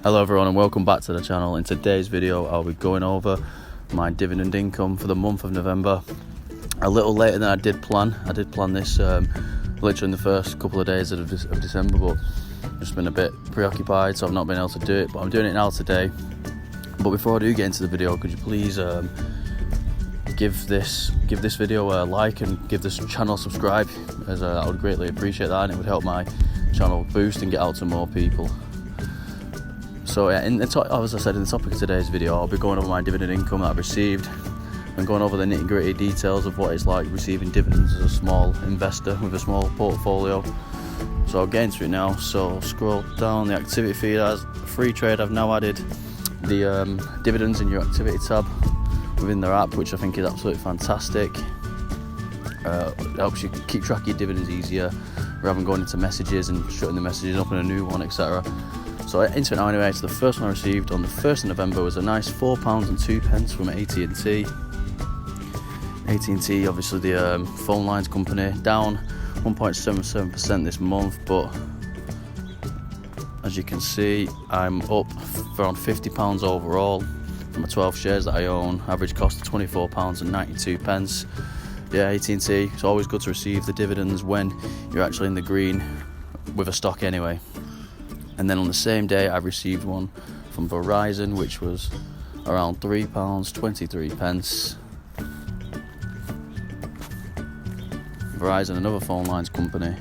Hello everyone and welcome back to the channel. In today's video I'll be going over my dividend income for the month of November. A little later than I did plan. I did plan this literally in the first couple of days of December, but just been a bit preoccupied, so I've not been able to do it, but I'm doing it now today. But before I do get into the video, could you please give this video a like and give this channel a subscribe, as I would greatly appreciate that, and it would help my channel boost and get out to more people. So yeah, as I said, in the topic of today's video, I'll be going over my dividend income that I've received and going over the nitty-gritty details of what it's like receiving dividends as a small investor with a small portfolio. So I'll get into it now. So scroll down the activity feed. As Freetrade, I've now added the dividends in your activity tab within their app, which I think is absolutely fantastic. It helps you keep track of your dividends easier rather than going into messages and shutting the messages up in a new one, etc. So into it now anyway. So the first one I received on the 1st of November was a nice £4.02 from AT&T. AT&T, obviously the phone lines company, down 1.77% this month, but as you can see, I'm up around £50 overall from my 12 shares that I own. Average cost of £24.92. Yeah, AT&T, it's always good to receive the dividends when you're actually in the green with a stock anyway. And then on the same day, I received one from Verizon, which was around £3.23. Verizon, another phone lines company.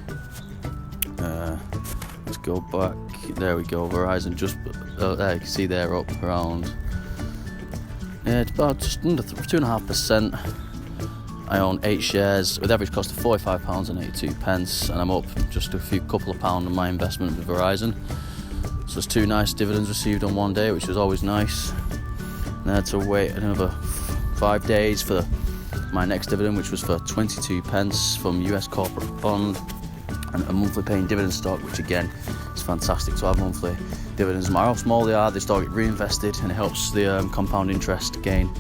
Let's go back. There we go. Verizon, just there you can see they're up around. Yeah, it's about just under 2.5%. I own 8 shares with average cost of £45.82, and I'm up just a couple of pounds on my investment with Verizon. So there's 2 nice dividends received on one day, which was always nice. And I had to wait another 5 days for my next dividend, which was for 22p from US corporate bond and a monthly paying dividend stock, which again is fantastic to have monthly dividends. No matter how small they are, they still get reinvested, and it helps the compound interest gain.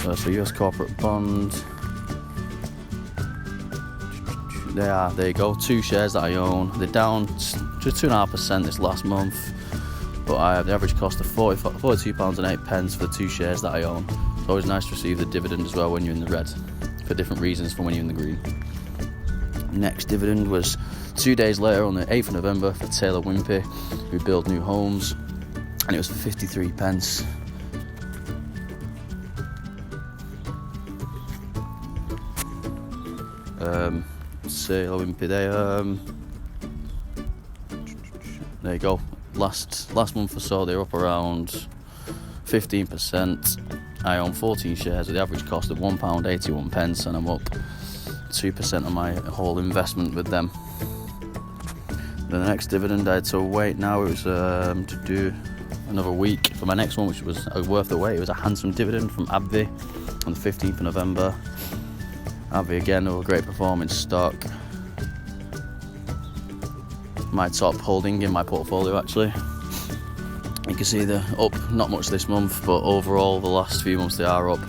So US corporate bond, there you go, 2 shares that I own. They're down just 2.5% this last month, but I have the average cost of £42.08 for the 2 shares that I own. It's always nice to receive the dividend as well when you're in the red, for different reasons from when you're in the green. Next dividend was 2 days later on the 8th of November for Taylor Wimpey, who build new homes, and it was for 53p. Taylor Wimpey, there you go. Last month or so, they're up around 15%. I own 14 shares with the average cost of £1.81, and I'm up 2% on my whole investment with them. The next dividend I had to wait now. It was to do another week for my next one, which was worth the wait. It was a handsome dividend from AbbVie on the 15th of November. AbbVie, again, another great performance stock. My top holding in my portfolio, actually. You can see they're up, not much this month, but overall the last few months they are up.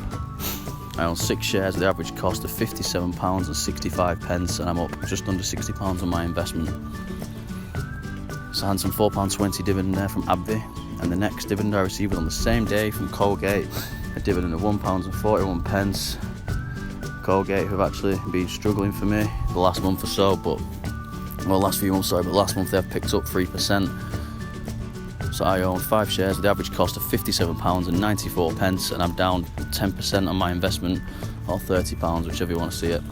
I own 6 shares with the average cost of £57.65, and I'm up just under £60 on my investment. It's a handsome £4.20 dividend there from AbbVie. And the next dividend I received on the same day from Colgate, a dividend of £1.41. Colgate, who have actually been struggling for me the last month or so, but last few months, but last month they've picked up 3%. So I own 5 shares with the average cost of £57.94, and I'm down 10% on my investment, or £30, whichever you want to see it.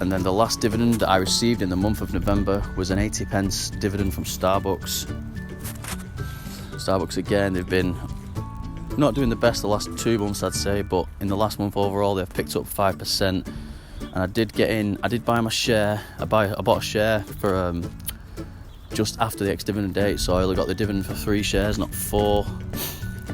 And then the last dividend I received in the month of November was an 80p dividend from Starbucks. Starbucks, again, they've been not doing the best the last 2 months, I'd say, but in the last month overall they've picked up 5%. And I did buy my share. I bought a share for just after the ex-dividend date, so I only got the dividend for 3 shares, not 4.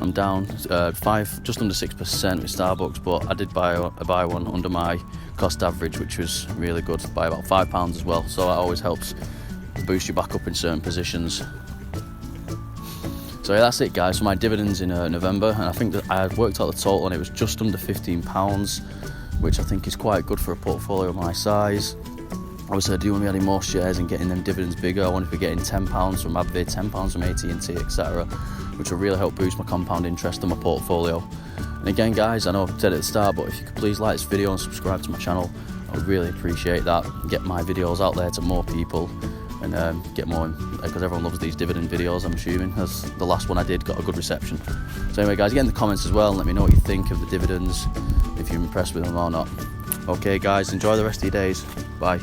I'm down 5, just under 6% with Starbucks, but I did buy one under my cost average, which was really good, by about £5 as well. So that always helps boost you back up in certain positions. So yeah, that's it, guys, for my dividends in November, and I think that I had worked out the total and it was just under £15, which I think is quite good for a portfolio of my size. Obviously, I do want to be adding more shares and getting them dividends bigger. I want to be getting £10 from AbbVie, £10 from AT&T, etc., which will really help boost my compound interest in my portfolio. And again, guys, I know I've said it at the start, but if you could please like this video and subscribe to my channel, I would really appreciate that. Get my videos out there to more people, and get more, because everyone loves these dividend videos, I'm assuming, as the last one I did got a good reception. So anyway, guys, get in the comments as well and let me know what you think of the dividends, if you're impressed with them or not. Okay, guys, enjoy the rest of your days. Bye.